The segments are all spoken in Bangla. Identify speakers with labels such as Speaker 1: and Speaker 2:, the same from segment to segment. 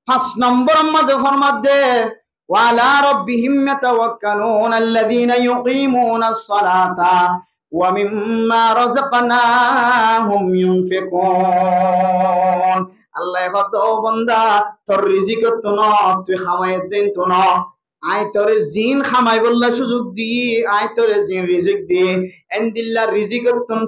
Speaker 1: পাঁচ নম্বর মধ্যে ফরমাতে ওয়ালা রাব্বিহিম ইয়াতাওয়াক্কালুন আল্লাযীনা ইউকিমুনাস সালাতা ওয়া মিম্মা রাযাকনাহুম ইউনফিকুন। আল্লাহ কত বান্দা তোর রিজিক তো না তুই খামায় দিন তো না আয় তোরে জিন খামাই বললা সুযোগ দি আয় তোরে জিন রিজিক দি এন্দিল্লাহ রিজিক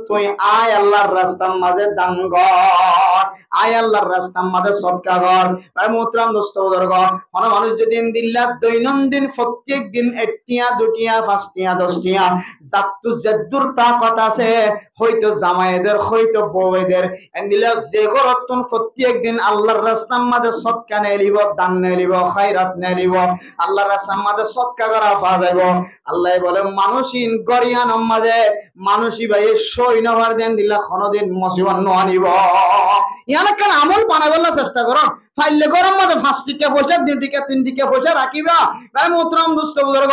Speaker 1: তুই আয় আল্লাহর রাস্তার মাঝে দান কর আয় আল্লাহর রাস্তার মাঝে সদকা কর। ভাই মোহতারাম দোস্ত বুজুর্গ কোন মানুষ যদি এন্দিল্লাহ দৈনন্দিন প্রত্যেক দিন একটিয়া দুটিয়া পাঁচটিয়া দশটিয়া জাতু জেদ্দুর তাকত আছে হয়তো জামাইদের হয়তো বউদের এন্দিল্লাহ যে গরতুন প্রত্যেক দিন আল্লাহর রাস্তার মাঝে সদকা নে লিব দান নে লিব খায়রাত নে লিব আল্লাহর রাস্তার মাঝে সদকা করা পাওয়া যাইব। আল্লাহ বলে মানুষিন গরিয়ান মাঝে মানুষই ভাই সই নভার দেন দিলা কোনদিন মুসিবত ন আনিব। ইয়ান কান আমল বানাইবার চেষ্টা করো ফাইলে গরম মাঝে 5 টিকা পয়সা 2 টিকা 3 টিকা পয়সা রাখিবা। ভাই মোহতারাম দোস্ত বুজুর্গ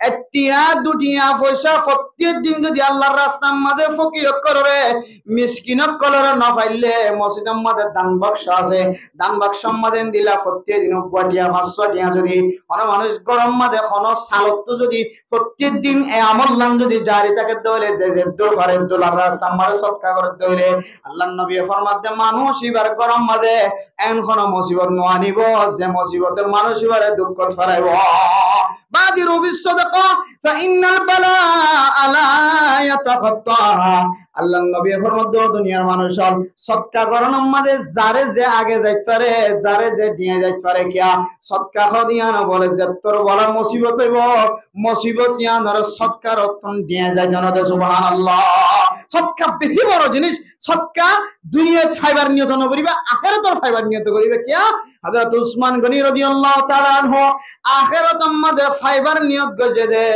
Speaker 1: একটিয়া দুটিয়া পয়সা প্রত্যেক দিন যদি আল্লাহর রাস্তার মাঝে ফকির করে মিসকিনক কলর না পাইলে মসজিদের মাঝে দান বাক্স আছে দান বাক্সের মাঝে দিলা প্রত্যেক দিন কোটিয়া 500 টিয়া যদি কোন মানুষ গরম মাঝে কোন সালত যদি প্রত্যেক দিন এই আমল নাম যদি জারি থাকে দলে যে যে দূর ফারে দোলার রাস্তার মাঝে সদকা করে দলে আল্লাহর নবী ফরমাতে মানুষ এবার গরম মাঝে এন কোন মুসিবত ন আনিব যে মুসিবতের মানুষ এবারে দুঃখ ফেলাইব। বাদিরু বিসসাদাকা ফাইন্নাল বালা লা ইয়াতাখাত্তাহা। আল্লাহর নবী ফরমাতে দুনিয়ার মানুষ সদকা করার মাঝে যারে যে আগে যাইতে পারে যারে যে দিয়ে যাইতে পারে কিয়া সদকা খদিয়া না বলে যে তোর বলা মুসিবত হইব মুসিবত ইয়ানোর সদকার অতন দিয়ে যায় জানাতে সুবহানাল্লাহ। সদকা বেশি বড় জিনিস সদকা দুনিয়াত ফাইবার নিয়ত ন করিবা আখিরাতের ফাইবার নিয়ত করিবা কিয়া হযরত উসমান গনি রাদিয়াল্লাহু তাআলা আনহু আখিরাতের মাঝে ফাইবার নিয়ত গজে দে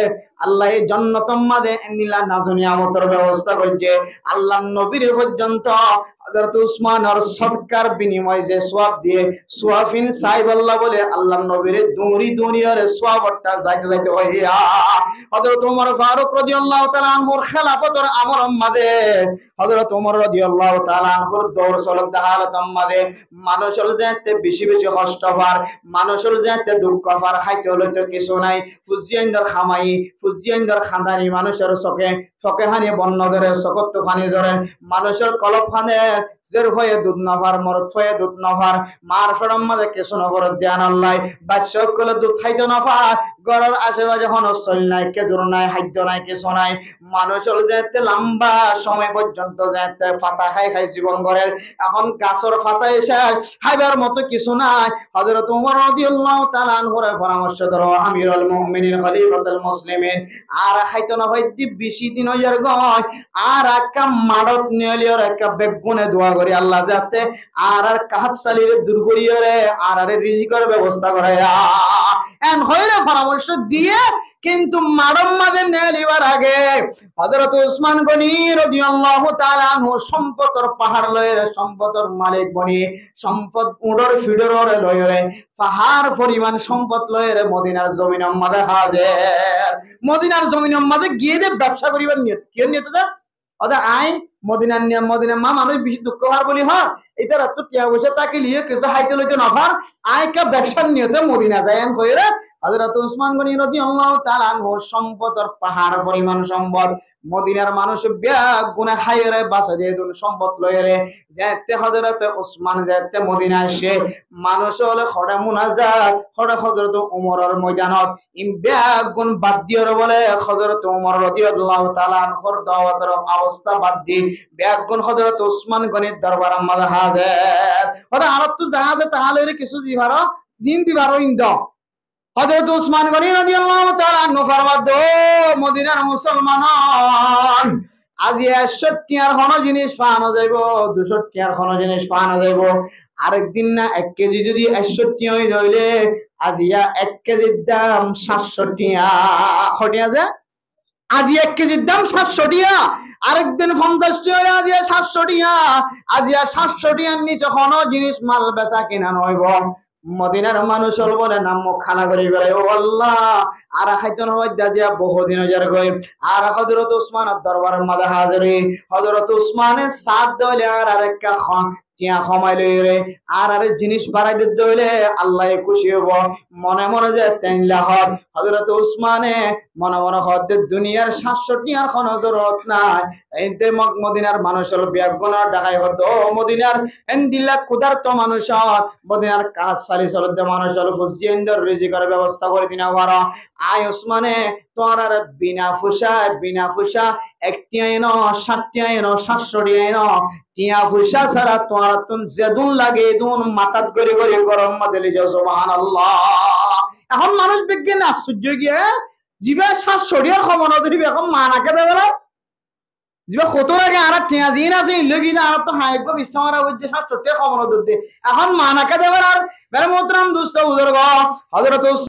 Speaker 1: আল্লাহ এই জান্নাতের মাঝে নিলা নাজনিয়ামতের ব্যবস্থা করছে। আল্লাহর নবীর পর্যন্ত হযরত উসমানের সদকার বিনিময়ে যে সওয়াব দিয়ে সুয়াফিন সাহেব আল্লাহ বলে আল্লাহর নবীর দুরি দুনিয়ার সওয়াবটা যাইতে যাইতে হইয়া হযরত ওমর ফারুক রাদিয়াল্লাহু তাআলা আনহুর খেলাফতের আমরের মাঝে হযরত ওমর রাদিয়াল্লাহু তাআলা আনহুর দৌর চলত হালাতের মাঝে মানুষের যাতে বেশি বেশি কষ্ট পার মানুষের যাতে দুঃখ পার খাইতে হলে তো কিছু নাই ফুজিয়াইন্দার খামাই ফুজিয়াইন্দার খান্দানি মানুষের চোখে চোখে হানি বন্য ধরে চকত পানি জরে মানুষের কলপ খানে জের হয়ে দুধ নভার মরত হয়ে দুধ নভার মার ফেরম মাঝে কিছু নভর ধ্যান আল্লাহ বাদশাহ কলে দুধ খাইতে নফার ঘরের আশেপাশে কোনো চল নাই খেজুর নাই খাদ্য নাই কিছু নাই মানুষের যেতে লম্বা সময় পর্যন্ত যেতে ফাটা খাই খাই জীবন গড়ের এখন গাছের ফাটা এসে খাইবার মতো কিছু নাই। হযরত ওমর রাদিয়াল্লাহু তাআলা আনহুর পরামর্শ ধরো আমিরুল মুমিনিন খলিফাতুল মুসলিমিন আর খাইতে না হয় বেশি দিন হইয়ার গয় আর একটা মাড়ত নিয়লিয়র একটা বেগুনে দোয়া করি আল্লাহ যাতে আর কাহাত সালিরে দূর করিয়রে আর রিজিকের ব্যবস্থা করে এন হইরে পরামর্শ দিয়ে কিন্তু মাড়ম মাঝে নেলিবার আগে হযরত উসমান গনি রাদিয়াল্লাহু তাআলা আনহু সম্পদের পাহাড় লয়ের সম্পদের মালিক বনি সম্পদ উড়র ফিডর লয়ের পাহাড় পরিমাণ সম্পদ লয়ের মদিনার জমিনের মাঝে হাজির মদিনার জমিনের মাঝে গিয়ে ব্যবসা করিবার নিয়ত কি নিয়ত যা ওদা আই মদিনার নিয়ম মদিনা মা মানুষ বেশি দুঃখ হওয়ার বলি হয় এটা রাত টিয়া বসে তাকে লিয়ে কিছু হাইতে লইতে নফার আয়কা ব্যবসার নিয়তে মদিনা যায় কইরা হযরত উসমান গনি রাদিয়াল্লাহু তাআলা আনহু সম্পদের পাহাড় পরিমাণ সম্পদ মদিনার মানুষ ব্যাগ গুনাহ খাইরে বাঁচা দিয়ে দুন সম্পদ লইরে যেতে হযরত উসমান যেতে মদিনা আসে মানুষ হলে খড়া মুনাজাত খড়া হযরত ওমরের ময়দানত ইম ব্যাগ গুণ বাদ দিয়র বলে হযরত ওমর রাদিয়াল্লাহু তাআলা আনহুর দাওয়াতের অবস্থা বাদ দি ব্যাগ গুণ হযরত উসমান গনির দরবারের মাঝে হাজির ওরা আরব তো জাহাজে তাহলে কিছু জিবারো দিন দিবারো ইন্দ হযরত উসমান গনি রাদিয়াল্লাহু তাআলা আনহু ফরমাদ মদিনার মুসলমান আজি 61 টাকার কোন জিনিস পাওয়া যাইব 200 টাকার কোন জিনিস পাওয়া যাইব আরেকদিন না 1 কেজি যদি 61 হই হইলে আজিয়া 1 কেজির দাম 700 টাকা খটিয়া যায় আজি 1 কেজির দাম 700 টাকা আরেকদিন 50 টাকা আজিয়া 700 টাকা আজিয়া 700 টাকার নিচে কোন জিনিস মাল বেচা কিনা নইব মদিনার মানুষ বলে নাম মুখ খানা করে বেড়ায় ও আল্লাহ আর খাইতো না দাজিয়া বহুদিন হাজার গই আর হযরত উসমানের দরবারের মাঝে হাজির হযরত উসমানের সাথ দলে আর আরেকটা টিয়া কমাই লই রে আর আরে জিনিস বাড়াই দিতে হইলে আল্লাহ খুশি হব মনে মনে যে 3 লাখ হযরত উসমানে মনে মনে হদ দুনিয়ার 700 টিয়ার কোনো জরুরত নাই এইতে মদিনার মানুষের বিয়াগুনা ঢাকায় হদ মদিনার এন্দিল্লা ক্ষুধার্ত মানুষ মদিনার কাজ সারি চলতে মানুষের ফুসিয়েন্দ্র রিজিকের ব্যবস্থা করে দিনা ওয়ারা আয় উসমানে তোর আর বিনা ফুসা একটি আইনো 60 আইনো 700 আইনো টিয়া ফুসা ছাড়া তোর তুন যেদুন লাগে দুন মাথাত করে করে গরম মাদেলি যাও সুবহানাল্লাহ। এখন মানুষ বিজ্ঞান আশ্চর্য গিয়ে জিবা 700 খবর ধরিবে এখন মানাকে দেবে না জিবা কত আগে আর টিয়া জিন আছে ইল্লগি না আর তো হাইব বিশ্বমারা হইছে 700 খবর ধরতে এখন মানাকে দেবে আর বেরে মোহতরম দোস্ত বুজুর্গ হযরত